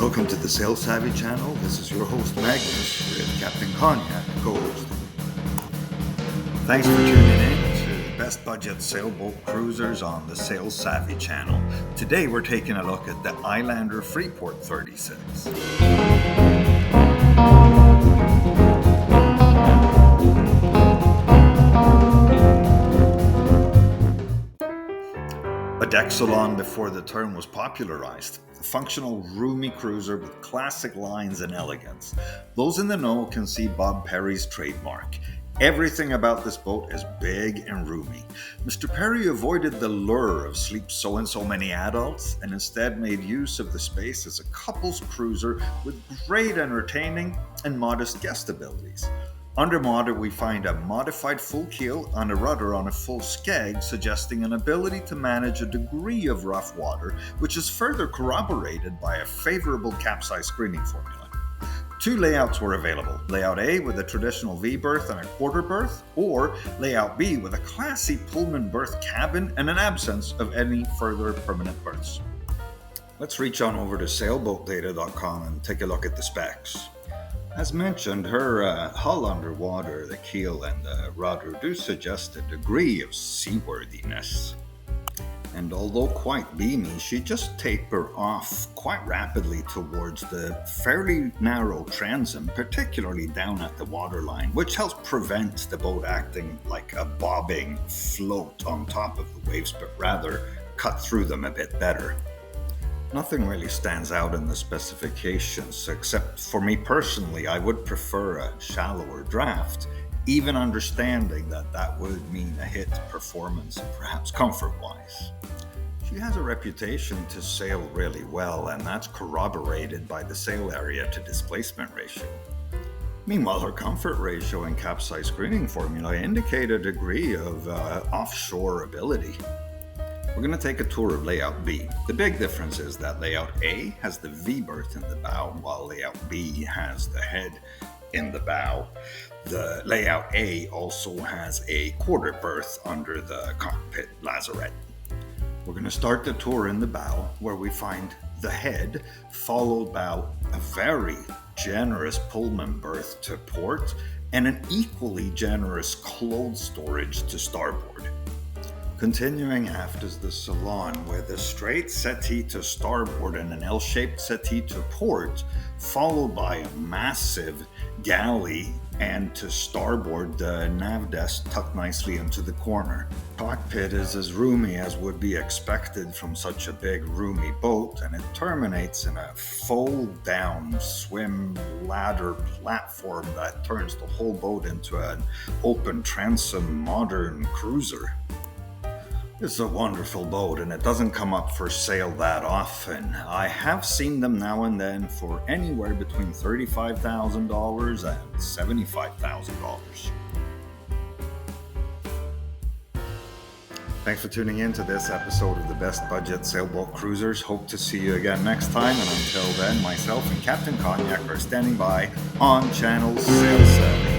Welcome to the Sail Savvy channel. This is your host Magnus with Captain Cognac, co-host. Thanks for tuning in to the best budget sailboat cruisers on the Sail Savvy channel. Today we're taking a look at the Islander Freeport 36. A deck salon before the term was popularized. A functional, roomy cruiser with classic lines and elegance. Those in the know can see Bob Perry's trademark. Everything about this boat is big and roomy. Mr. Perry avoided the lure of sleep so and so many adults and instead made use of the space as a couple's cruiser with great entertaining and modest guest abilities. Under modder, we find a modified full keel and a rudder on a full skeg, suggesting an ability to manage a degree of rough water, which is further corroborated by a favorable capsize screening formula. Two layouts were available, layout A with a traditional V berth and a quarter berth, or layout B with a classy Pullman berth cabin and an absence of any further permanent berths. Let's reach on over to sailboatdata.com and take a look at the specs. As mentioned, her hull underwater, the keel and the rudder do suggest a degree of seaworthiness. And although quite beamy, she just taper off quite rapidly towards the fairly narrow transom, particularly down at the waterline, which helps prevent the boat acting like a bobbing float on top of the waves, but rather cut through them a bit better. Nothing really stands out in the specifications, except for me personally, I would prefer a shallower draft, even understanding that that would mean a hit performance and perhaps comfort-wise. She has a reputation to sail really well, and that's corroborated by the sail area to displacement ratio. Meanwhile, her comfort ratio and capsize screening formula indicate a degree of offshore ability. We're going to take a tour of layout B. The big difference is that layout A has the V berth in the bow, while layout B has the head in the bow. The layout A also has a quarter berth under the cockpit lazarette. We're going to start the tour in the bow, where we find the head, followed by a very generous Pullman berth to port, and an equally generous clothes storage to starboard. Continuing aft is the salon, with a straight settee to starboard and an L-shaped settee to port, followed by a massive galley, and to starboard the nav desk tucked nicely into the corner. Cockpit is as roomy as would be expected from such a big roomy boat, and it terminates in a fold-down swim ladder platform that turns the whole boat into an open transom modern cruiser. It's a wonderful boat, and it doesn't come up for sale that often. I have seen them now and then for anywhere between $35,000 and $75,000. Thanks for tuning in to this episode of the Best Budget Sailboat Cruisers. Hope to see you again next time, and until then, myself and Captain Cognac are standing by on channel Sail Savvy.